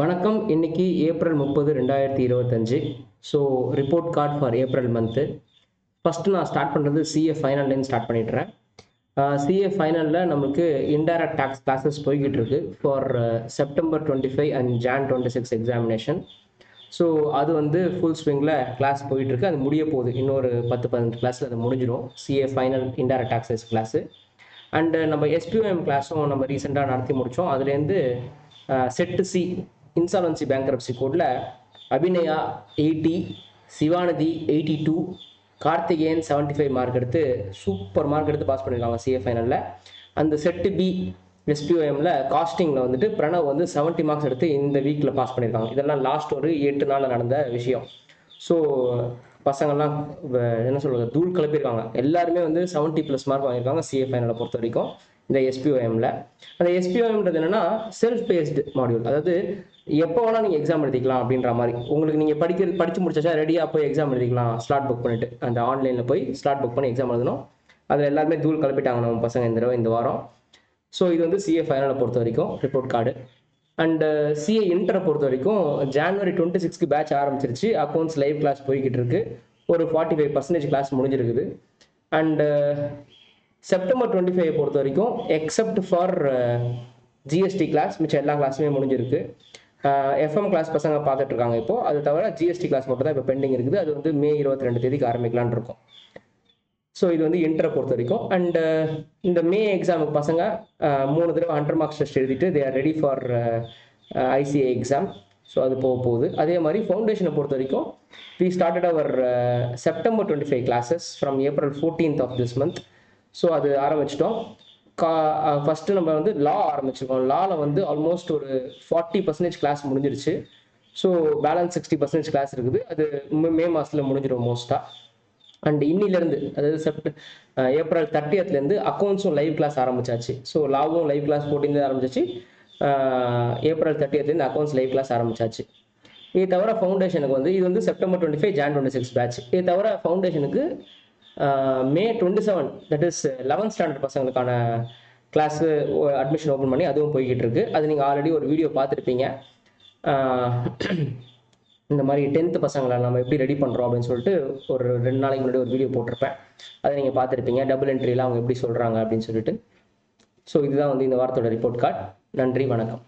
வணக்கம். இன்னைக்கு April 30 2025. So report card for April month. First நான் ஸ்டார்ட் பண்ணுறது சிஏ ஃபைனல்லேருந்து ஸ்டார்ட் பண்ணிடுறேன். சிஏ ஃபைனலில் நம்மளுக்கு இன்டைரக்ட் டேக்ஸ் கிளாஸஸ் போய்கிட்டு இருக்கு for September 25 and John 26 examination. So அது வந்து ஃபுல் ஸ்விங்கில் கிளாஸ் போயிட்டுருக்கு. அது முடிய போகுது. இன்னொரு 10-15 கிளாஸில் அது முடிஞ்சிடும். CA final indirect taxes class. And நம்ம எஸ்பிஓஎம் கிளாஸும் நம்ம ரீசெண்டாக நடத்தி முடித்தோம். அதுலேருந்து செட்டு சி இன்சால்வன்சி பேங்க்ரப்சி கோடில் அபிநயா 80, சிவானதி 82, கார்த்திகேயன் 75 மார்க் எடுத்து சூப்பர் மார்க் எடுத்து பாஸ் பண்ணியிருக்காங்க சிஏ ஃபைனலில். அந்த செட்டு பி எஸ்பிஓஎம்மில் காஸ்டிங்கில் வந்துட்டு பிரணவ் வந்து 70 மார்க்ஸ் எடுத்து இந்த வீக்கில் பாஸ் பண்ணியிருக்காங்க. இதெல்லாம் லாஸ்ட் ஒரு 8 நாளில் நடந்த விஷயம். ஸோ பசங்கள்லாம் என்ன சொல்கிறது, தூள் கிளப்பியிருக்காங்க. எல்லாருமே வந்து 70+ மார்க் வாங்கியிருக்காங்க சிஏ ஃபைனலை பொறுத்த வரைக்கும் இந்த எஸ்பிஓஎம்மில். அந்த எஸ்பிஓஎம்ன்றது என்னென்னா செல்ஃப் பேஸ்டு மாடியூல். அதாவது எப்போ வேணால் நீங்கள் எக்ஸாம் எழுதிக்கலாம் அப்படின்ற மாதிரி. உங்களுக்கு நீங்கள் படித்து முடிச்சாச்சா ரெடியாக போய் எக்ஸாம் எழுதிக்கலாம். ஸ்லாட் புக் பண்ணிவிட்டு அந்த ஆன்லைனில் போய் ஸ்லாட் புக் பண்ணி எக்ஸாம் எழுதணும். அதில் எல்லாருமே தூள் கிளப்பிட்டாங்க நம்ம பசங்க இந்த வாரம். ஸோ இது வந்து சிஏ ஃபைனலை பொறுத்த வரைக்கும் ரிப்போர்ட் கார்டு. அண்டு சிஏ இன்டரை பொறுத்த வரைக்கும் ஜான்வரி 26க்கு பேட்ச் ஆரம்பிச்சிருச்சு. அக்கௌண்ட்ஸ் லைவ் கிளாஸ் போய்கிட்டு இருக்கு. ஒரு 45% கிளாஸ் முடிஞ்சிருக்குது. அண்டு செப்டம்பர் 25 பொறுத்த வரைக்கும் எக்ஸப்ட் ஃபார் ஜிஎஸ்டி கிளாஸ் மிச்சம் எல்லா கிளாஸுமே முடிஞ்சிருக்கு. எஃப்எம் கிளாஸ் பசங்க பார்த்துட்டு இருக்காங்க இப்போது. அது தவிர ஜிஎஸ்டி கிளாஸ் மட்டும் தான் இப்போ பெண்டிங் இருக்குது. அது வந்து மே 22 தேதிக்கு ஆரம்பிக்கலான்னு இருக்கும். ஸோ இது வந்து இன்டரை பொறுத்த வரைக்கும். அண்டு இந்த மே எக்ஸாமுக்கு பசங்க 3 தடவை 100 மார்க்ஸ் டெஸ்ட் எழுதிட்டு they are ready for ICA exam. So அது போகுது. அதே மாதிரி ஃபவுண்டேஷனை பொறுத்த வரைக்கும் we started our September 25 classes from April 14th of this month. So அது ஆரம்பிச்சிட்டோம். ஃபஸ்ட்டு நம்ம வந்து லா ஆரம்பிச்சிருக்கோம். லாவில் வந்து ஆல்மோஸ்ட் ஒரு 40% கிளாஸ் முடிஞ்சிருச்சு. ஸோ பேலன்ஸ் 60% கிளாஸ் இருக்குது. அது மே மாதத்தில் முடிஞ்சிடும் மோஸ்ட்டாக. அண்ட் இன்னிலேருந்து அதாவது ஏப்ரல் 30th அக்கௌண்ட்ஸும் லைவ் கிளாஸ் ஆரம்பிச்சாச்சு. ஸோ லாவும் லைவ் கிளாஸ் 14 ஆரம்பிச்சாச்சு. April 30th accounts live class ஆரம்பிச்சாச்சு. இது தவிர ஃபவுண்டேஷனுக்கு வந்து இது வந்து செப்டம்பர் 25 ஜான் 26 பேட்ச். இது தவிர ஃபவுண்டேஷனுக்கு May 27 that is 11th standard பசங்களுக்கான கிளாஸு அட்மிஷன் ஓப்பன் பண்ணி அதுவும் போய்கிட்டு இருக்கு. அது நீங்கள் ஆல்ரெடி ஒரு வீடியோ பார்த்துருப்பீங்க. இந்த மாதிரி 10th பசங்களை நம்ம எப்படி ரெடி பண்ணுறோம் அப்படின்னு சொல்லிட்டு ஒரு 2 நாளைக்கு முன்னாடி ஒரு வீடியோ போட்டிருப்பேன். அதை நீங்கள் பார்த்துருப்பீங்க. டபுள் என்ட்ரியில் அவங்க எப்படி சொல்கிறாங்க அப்படின்னு சொல்லிட்டு. ஸோ இதுதான் வந்து இந்த வாரத்தோட ரிப்போர்ட் கார்டு. நன்றி, வணக்கம்.